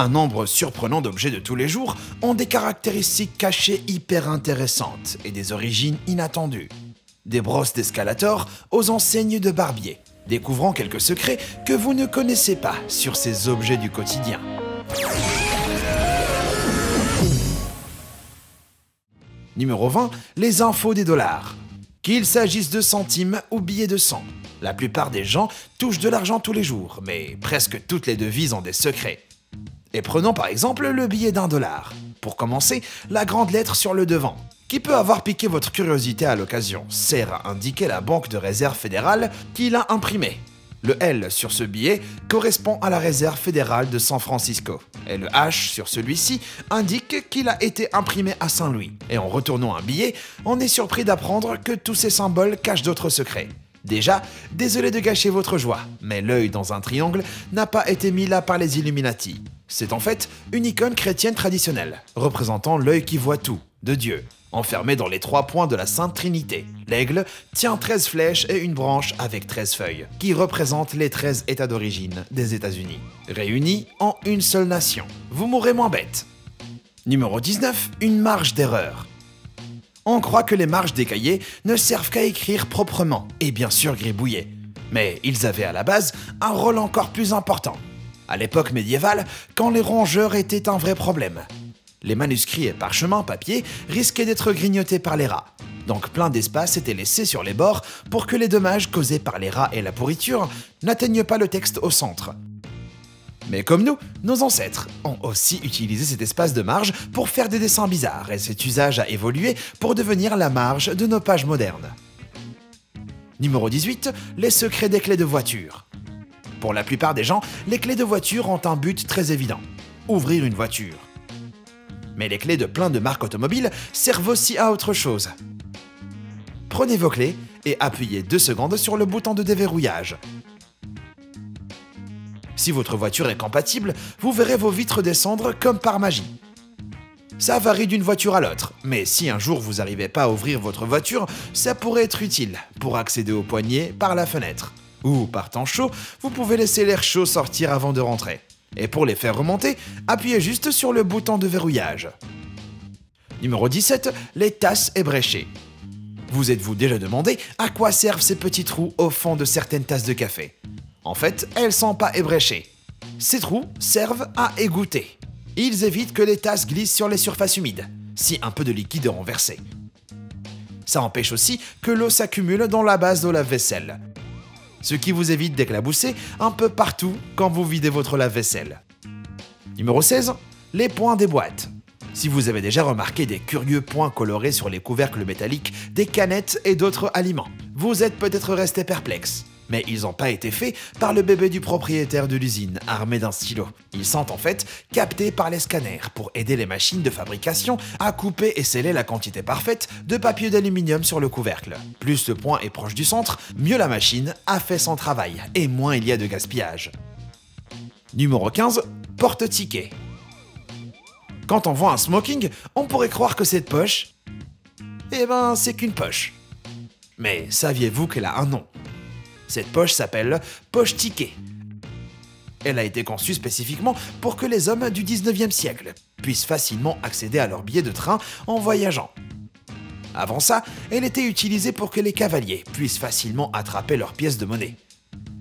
Un nombre surprenant d'objets de tous les jours ont des caractéristiques cachées hyper intéressantes et des origines inattendues. Des brosses d'escalator aux enseignes de barbier, découvrant quelques secrets que vous ne connaissez pas sur ces objets du quotidien. Numéro 20, les infos des dollars. Qu'il s'agisse de centimes ou billets de 100, la plupart des gens touchent de l'argent tous les jours, mais presque toutes les devises ont des secrets. Et prenons par exemple le billet d'$1. Pour commencer, la grande lettre sur le devant, qui peut avoir piqué votre curiosité à l'occasion, sert à indiquer la banque de réserve fédérale qui l'a imprimé. Le L sur ce billet correspond à la réserve fédérale de San Francisco, et le H sur celui-ci indique qu'il a été imprimé à Saint-Louis. Et en retournant un billet, on est surpris d'apprendre que tous ces symboles cachent d'autres secrets. Déjà, désolé de gâcher votre joie, mais l'œil dans un triangle n'a pas été mis là par les Illuminati. C'est en fait une icône chrétienne traditionnelle, représentant l'œil qui voit tout, de Dieu, enfermé dans les 3 points de la Sainte Trinité. L'aigle tient 13 flèches et une branche avec 13 feuilles, qui représentent les 13 États d'origine des États-Unis, réunis en une seule nation. Vous mourrez moins bête. Numéro 19, une marge d'erreur. On croit que les marges des cahiers ne servent qu'à écrire proprement, et bien sûr gribouiller. Mais ils avaient à la base un rôle encore plus important. À l'époque médiévale, quand les rongeurs étaient un vrai problème. Les manuscrits et parchemins papier risquaient d'être grignotés par les rats. Donc plein d'espace était laissé sur les bords pour que les dommages causés par les rats et la pourriture n'atteignent pas le texte au centre. Mais comme nous, nos ancêtres ont aussi utilisé cet espace de marge pour faire des dessins bizarres, et cet usage a évolué pour devenir la marge de nos pages modernes. Numéro 18, les secrets des clés de voiture. Pour la plupart des gens, les clés de voiture ont un but très évident, ouvrir une voiture. Mais les clés de plein de marques automobiles servent aussi à autre chose. Prenez vos clés et appuyez 2 secondes sur le bouton de déverrouillage. Si votre voiture est compatible, vous verrez vos vitres descendre comme par magie. Ça varie d'une voiture à l'autre, mais si un jour vous n'arrivez pas à ouvrir votre voiture, ça pourrait être utile pour accéder au poignet par la fenêtre. Ou par temps chaud, vous pouvez laisser l'air chaud sortir avant de rentrer. Et pour les faire remonter, appuyez juste sur le bouton de verrouillage. Numéro 17, les tasses ébréchées. Vous êtes-vous déjà demandé à quoi servent ces petits trous au fond de certaines tasses de café? En fait, elles sont pas ébréchées. Ces trous servent à égoutter. Ils évitent que les tasses glissent sur les surfaces humides, si un peu de liquide est renversé. Ça empêche aussi que l'eau s'accumule dans la base de lave-vaisselle, ce qui vous évite d'éclabousser un peu partout quand vous videz votre lave-vaisselle. Numéro 16, les points des boîtes. Si vous avez déjà remarqué des curieux points colorés sur les couvercles métalliques des canettes et d'autres aliments, vous êtes peut-être resté perplexe. Mais ils n'ont pas été faits par le bébé du propriétaire de l'usine, armé d'un stylo. Ils sont en fait captés par les scanners pour aider les machines de fabrication à couper et sceller la quantité parfaite de papier d'aluminium sur le couvercle. Plus le point est proche du centre, mieux la machine a fait son travail et moins il y a de gaspillage. Numéro 15, porte-ticket. Quand on voit un smoking, on pourrait croire que cette poche, eh ben c'est qu'une poche. Mais saviez-vous qu'elle a un nom? Cette poche s'appelle poche ticket. Elle a été conçue spécifiquement pour que les hommes du 19e siècle puissent facilement accéder à leur billet de train en voyageant. Avant ça, elle était utilisée pour que les cavaliers puissent facilement attraper leurs pièces de monnaie.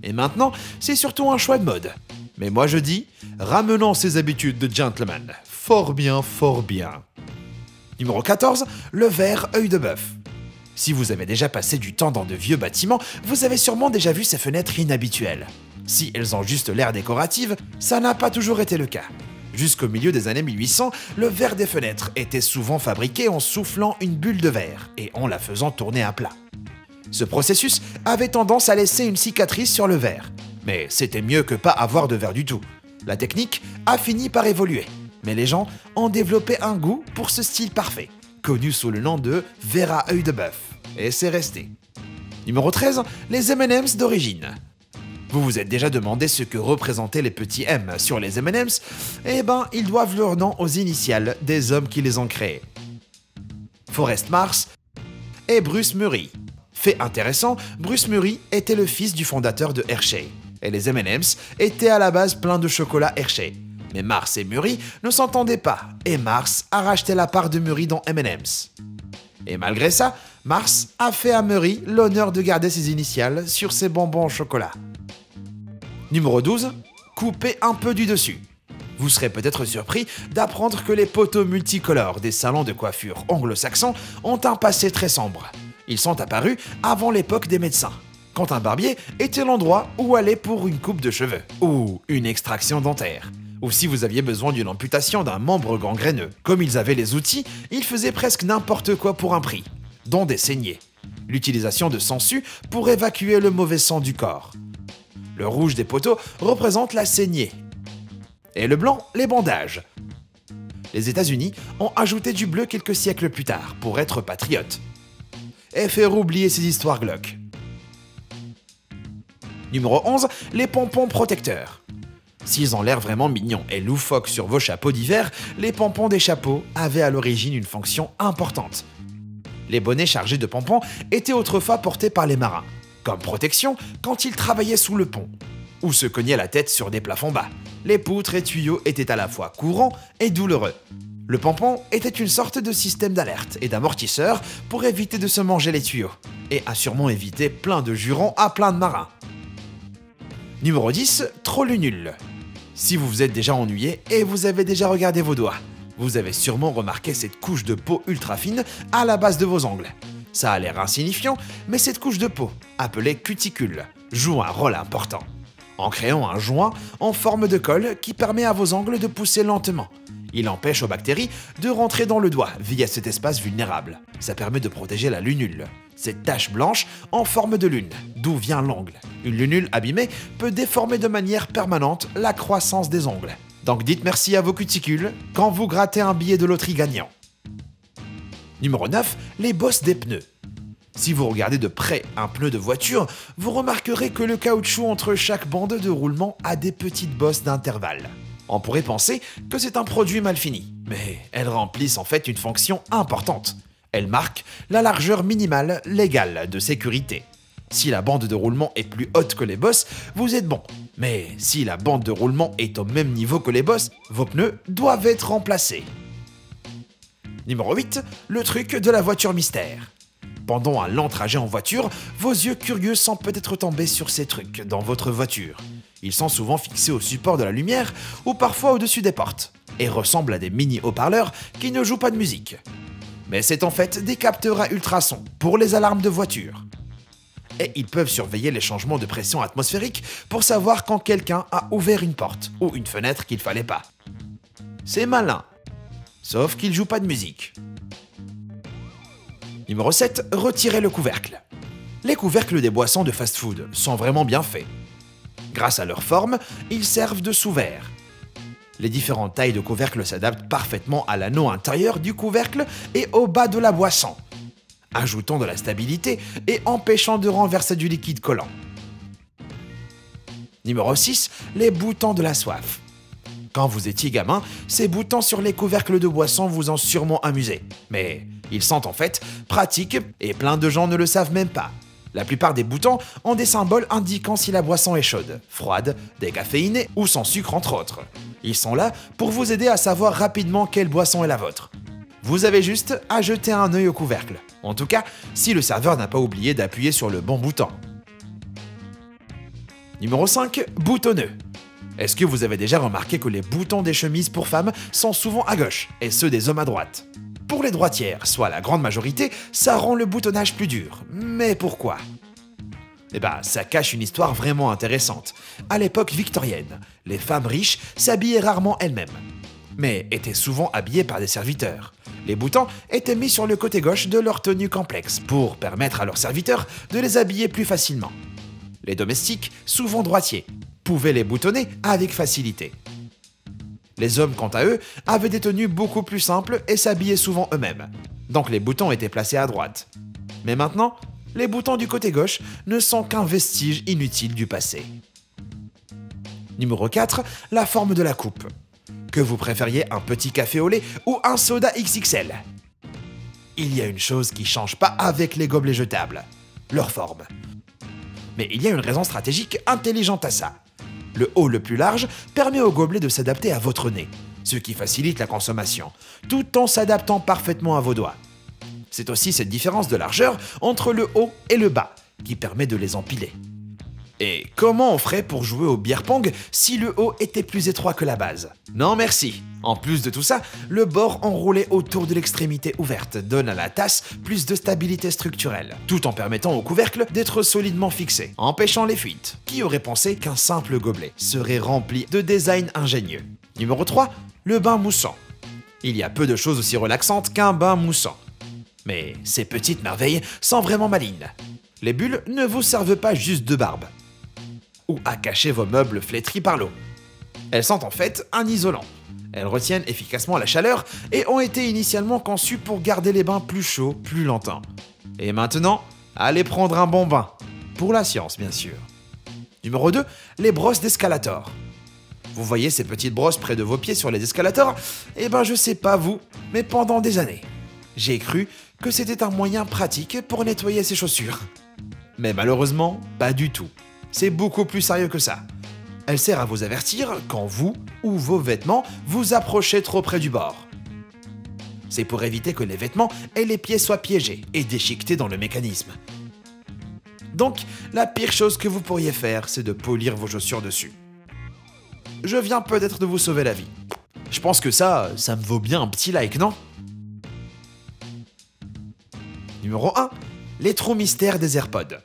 Et maintenant, c'est surtout un choix de mode. Mais moi je dis, ramenons ces habitudes de gentleman. Fort bien, fort bien. Numéro 14, le verre œil de bœuf. Si vous avez déjà passé du temps dans de vieux bâtiments, vous avez sûrement déjà vu ces fenêtres inhabituelles. Si elles ont juste l'air décoratives, ça n'a pas toujours été le cas. Jusqu'au milieu des années 1800, le verre des fenêtres était souvent fabriqué en soufflant une bulle de verre et en la faisant tourner à plat. Ce processus avait tendance à laisser une cicatrice sur le verre, mais c'était mieux que pas avoir de verre du tout. La technique a fini par évoluer, mais les gens ont développé un goût pour ce style parfait, connu sous le nom de verre à œil de bœuf. Et c'est resté. Numéro 13, les M&M's d'origine. Vous vous êtes déjà demandé ce que représentaient les petits M sur les M&M's? Eh ben, ils doivent leur nom aux initiales des hommes qui les ont créés. Forrest Mars et Bruce Murray. Fait intéressant, Bruce Murray était le fils du fondateur de Hershey. Et les M&M's étaient à la base pleins de chocolat Hershey. Mais Mars et Murray ne s'entendaient pas, et Mars a racheté la part de Murray dans M&M's. Et malgré ça, Mars a fait à Murray l'honneur de garder ses initiales sur ses bonbons au chocolat. Numéro 12. Coupez un peu du dessus. Vous serez peut-être surpris d'apprendre que les poteaux multicolores des salons de coiffure anglo-saxons ont un passé très sombre. Ils sont apparus avant l'époque des médecins, quand un barbier était l'endroit où aller pour une coupe de cheveux, ou une extraction dentaire, ou si vous aviez besoin d'une amputation d'un membre gangréneux. Comme ils avaient les outils, ils faisaient presque n'importe quoi pour un prix, dont des saignées, l'utilisation de sangsues pour évacuer le mauvais sang du corps. Le rouge des poteaux représente la saignée, et le blanc, les bandages. Les États-Unis ont ajouté du bleu quelques siècles plus tard pour être patriotes et faire oublier ces histoires glauques. Numéro 11, les pompons protecteurs. S'ils ont l'air vraiment mignons et loufoques sur vos chapeaux d'hiver, les pompons des chapeaux avaient à l'origine une fonction importante. Les bonnets chargés de pompons étaient autrefois portés par les marins, comme protection quand ils travaillaient sous le pont, ou se cognaient la tête sur des plafonds bas. Les poutres et tuyaux étaient à la fois courants et douloureux. Le pompon était une sorte de système d'alerte et d'amortisseur pour éviter de se manger les tuyaux, et a sûrement évité plein de jurons à plein de marins. Numéro 10, trop nul. Si vous vous êtes déjà ennuyé et vous avez déjà regardé vos doigts, vous avez sûrement remarqué cette couche de peau ultra fine à la base de vos ongles. Ça a l'air insignifiant, mais cette couche de peau, appelée cuticule, joue un rôle important, en créant un joint en forme de colle qui permet à vos ongles de pousser lentement. Il empêche aux bactéries de rentrer dans le doigt via cet espace vulnérable. Ça permet de protéger la lunule, cette tache blanche en forme de lune, d'où vient l'ongle. Une lunule abîmée peut déformer de manière permanente la croissance des ongles. Donc dites merci à vos cuticules quand vous grattez un billet de loterie gagnant. Numéro 9, les bosses des pneus. Si vous regardez de près un pneu de voiture, vous remarquerez que le caoutchouc entre chaque bande de roulement a des petites bosses d'intervalle. On pourrait penser que c'est un produit mal fini, mais elles remplissent en fait une fonction importante. Elles marquent la largeur minimale légale de sécurité. Si la bande de roulement est plus haute que les bosses, vous êtes bon. Mais si la bande de roulement est au même niveau que les bosses, vos pneus doivent être remplacés. Numéro 8, le truc de la voiture mystère. Pendant un lent trajet en voiture, vos yeux curieux sont peut-être tombés sur ces trucs dans votre voiture. Ils sont souvent fixés au support de la lumière ou parfois au-dessus des portes et ressemblent à des mini haut-parleurs qui ne jouent pas de musique. Mais c'est en fait des capteurs à ultrasons pour les alarmes de voiture. Et ils peuvent surveiller les changements de pression atmosphérique pour savoir quand quelqu'un a ouvert une porte ou une fenêtre qu'il fallait pas. C'est malin, sauf qu'ils jouent pas de musique. Numéro 7, retirez le couvercle. Les couvercles des boissons de fast-food sont vraiment bien faits. Grâce à leur forme, ils servent de sous-verre. Les différentes tailles de couvercle s'adaptent parfaitement à l'anneau intérieur du couvercle et au bas de la boisson, ajoutant de la stabilité et empêchant de renverser du liquide collant. Numéro 6, les boutons de la soif. Quand vous étiez gamin, ces boutons sur les couvercles de boissons vous ont sûrement amusé. Mais ils sont en fait pratiques et plein de gens ne le savent même pas. La plupart des boutons ont des symboles indiquant si la boisson est chaude, froide, décaféinée ou sans sucre entre autres. Ils sont là pour vous aider à savoir rapidement quelle boisson est la vôtre. Vous avez juste à jeter un œil au couvercle. En tout cas, si le serveur n'a pas oublié d'appuyer sur le bon bouton. Numéro 5, boutonneux. Est-ce que vous avez déjà remarqué que les boutons des chemises pour femmes sont souvent à gauche et ceux des hommes à droite? Pour les droitières, soit la grande majorité, ça rend le boutonnage plus dur. Mais pourquoi? Eh ben, ça cache une histoire vraiment intéressante. À l'époque victorienne, les femmes riches s'habillaient rarement elles-mêmes, mais étaient souvent habillées par des serviteurs. Les boutons étaient mis sur le côté gauche de leur tenue complexe pour permettre à leurs serviteurs de les habiller plus facilement. Les domestiques, souvent droitiers, pouvaient les boutonner avec facilité. Les hommes, quant à eux, avaient des tenues beaucoup plus simples et s'habillaient souvent eux-mêmes. Donc les boutons étaient placés à droite. Mais maintenant, les boutons du côté gauche ne sont qu'un vestige inutile du passé. Numéro 4, la forme de la coupe. Que vous préfériez un petit café au lait ou un soda XXL? Il y a une chose qui change pas avec les gobelets jetables, leur forme. Mais il y a une raison stratégique intelligente à ça. Le haut le plus large permet au gobelet de s'adapter à votre nez, ce qui facilite la consommation, tout en s'adaptant parfaitement à vos doigts. C'est aussi cette différence de largeur entre le haut et le bas qui permet de les empiler. Et comment on ferait pour jouer au beer pong si le haut était plus étroit que la base? Non merci. En plus de tout ça, le bord enroulé autour de l'extrémité ouverte donne à la tasse plus de stabilité structurelle, tout en permettant au couvercle d'être solidement fixé, empêchant les fuites. Qui aurait pensé qu'un simple gobelet serait rempli de design ingénieux? Numéro 3, le bain moussant. Il y a peu de choses aussi relaxantes qu'un bain moussant. Mais ces petites merveilles sont vraiment malignes. Les bulles ne vous servent pas juste de barbe ou à cacher vos meubles flétris par l'eau. Elles sont en fait un isolant. Elles retiennent efficacement la chaleur et ont été initialement conçues pour garder les bains plus chauds plus longtemps. Et maintenant, allez prendre un bon bain. Pour la science, bien sûr. Numéro 2, les brosses d'escalator. Vous voyez ces petites brosses près de vos pieds sur les escalators? Eh ben je sais pas vous, mais pendant des années, j'ai cru que c'était un moyen pratique pour nettoyer ses chaussures. Mais malheureusement, pas du tout. C'est beaucoup plus sérieux que ça. Elle sert à vous avertir quand vous ou vos vêtements vous approchez trop près du bord. C'est pour éviter que les vêtements et les pieds soient piégés et déchiquetés dans le mécanisme. Donc, la pire chose que vous pourriez faire, c'est de polir vos chaussures dessus. Je viens peut-être de vous sauver la vie. Je pense que ça me vaut bien un petit like, non? Numéro 1. Les trous mystères des AirPods.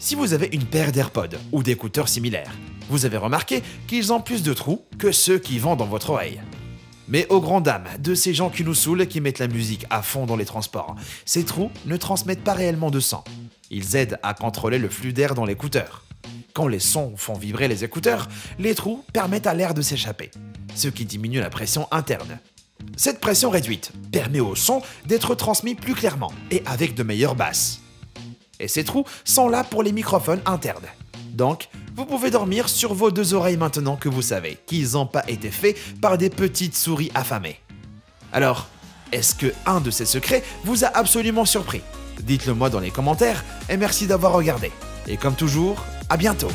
Si vous avez une paire d'AirPods ou d'écouteurs similaires, vous avez remarqué qu'ils ont plus de trous que ceux qui vont dans votre oreille. Mais aux grandes dames de ces gens qui nous saoulent qui mettent la musique à fond dans les transports, ces trous ne transmettent pas réellement de son. Ils aident à contrôler le flux d'air dans l'écouteur. Quand les sons font vibrer les écouteurs, les trous permettent à l'air de s'échapper, ce qui diminue la pression interne. Cette pression réduite permet au son d'être transmis plus clairement et avec de meilleures basses. Et ces trous sont là pour les microphones internes. Donc, vous pouvez dormir sur vos deux oreilles maintenant que vous savez qu'ils n'ont pas été faits par des petites souris affamées. Alors, est-ce que un de ces secrets vous a absolument surpris? Dites-le moi dans les commentaires et merci d'avoir regardé. Et comme toujours, à bientôt!